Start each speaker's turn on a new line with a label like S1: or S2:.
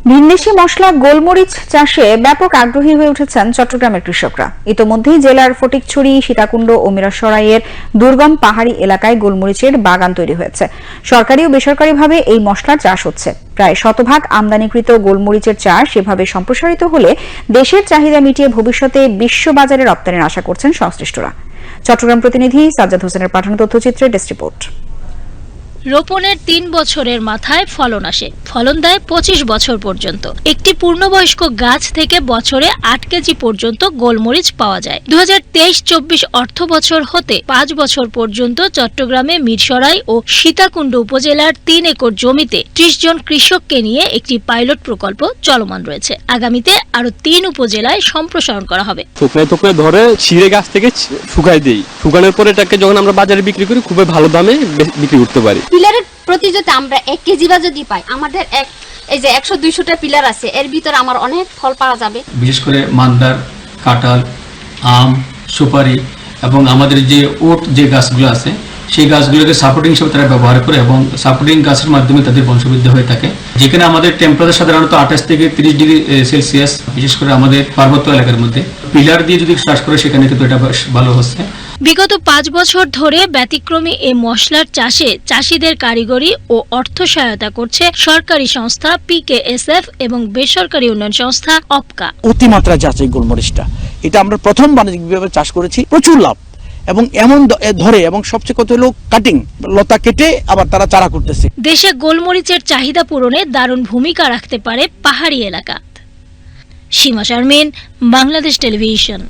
S1: ভিনদেশি মশলা গোলমরিচ চাষে ব্যাপক আগ্রহী হয়ে উঠেছেন চট্টগ্রামের কৃষকরা। ইতোমধ্যেই জেলার ফটিকছড়ি, সীতাকুণ্ড ও মিরসরাইয়ের দুর্গম পাহাড়ি এলাকায় গোলমরিচের বাগান তৈরি হয়েছে। সরকারি ও বেসরকারিভাবে এই মশলার চাষ হচ্ছে। প্রায় শতভাগ আমদানিকৃত গোলমরিচের চাষ এভাবে সম্প্রসারিত হলে দেশের চাহিদা মিটিয়ে ভবিষ্যতে বিশ্ববাজারে রপ্তানির আশা করছেন সংশ্লিষ্টরা। চট্টগ্রাম প্রতিনিধি সাজ্জাদ হোসেনের পাঠানো তথ্যচিত্রে ডেস্ক রিপোর্ট।
S2: রোপণের ৩ বছরের মাথায় ফলন আসে। ফলন দেয় ২৫ বছর পর্যন্ত। একটি পূর্ণবয়স্ক গাছ থেকে বছরে ৮ কেজি পর্যন্ত গোলমরিচ পাওয়া যায়। ২০২৩-২৪ অর্থ বছর হতে ৫ বছর পর্যন্ত চট্টগ্রামে মিরসরাই ও সীতাকুণ্ড উপজেলার ৩ একর জমিতে ৩০ জন কৃষককে নিয়ে একটি পাইলট প্রকল্প চলমান রয়েছে। আগামীতে আরো ৩ উপজেলায় সম্প্রসারণ করা হবে।
S3: থোকনায় ধরে ছিঁড়ে গাছ থেকে শুকাই দেই। শুকানোর পরে এটাকে যখন আমরা বাজারে বিক্রি করি খুবই ভালো দামে বিক্রি করতে পারি।
S4: পিলারের প্রতি যদি আমরা 1 কেজি বা যদি পাই, আমাদের এই যে 100-200টা পিলার আছে, এর ভিতরে আমার অনেক ফল পাওয়া যাবে।
S5: বিশেষ করে মান্দার, কাঁঠাল, আম, সুপারি এবং আমাদের যে ওট যে গাছগুলো আছে সেই গাছগুলোকে সাপোর্টিং হিসেবে তারা ব্যবহার করে এবং সাপোর্টিং গাছের মাধ্যমে তাদের বংশবৃদ্ধি হয়ে থাকে। যেখানে আমাদের টেম্পারেচার সাধারণত 28 থেকে 30 ডিগ্রি সেলসিয়াস, বিশেষ করে আমাদের পার্বত্য এলাকার মধ্যে পিলার দিয়ে যদি চাষ করে সেখানে কিন্তু এটা বেশ ভালো হচ্ছে।
S2: বিগত 5 বছর ধরে ব্যতিক্রমী এই মশলার চাষে চাষিদের কারিগরি ও অর্থ সহায়তা করছে সরকারি সংস্থা PKSF এবং বেসরকারি উন্নয়ন সংস্থা অপকা।
S6: অতিমাত্রা যাচাই গোলমরিচটা, এটা আমরা প্রথম বাণিজ্যিকভাবে চাষ করেছি, প্রচুর লাভ এবং এমন ধরে এবং সবচেয়ে কত হলো কাটিং লতা কেটে আবার তারা চারা করতেছে।
S2: দেশে গোলমরিচের চাহিদা পূরণে দারুণ ভূমিকা রাখতে পারে পাহাড়ি এলাকা। সীমা শারমিন, বাংলাদেশ টেলিভিশন।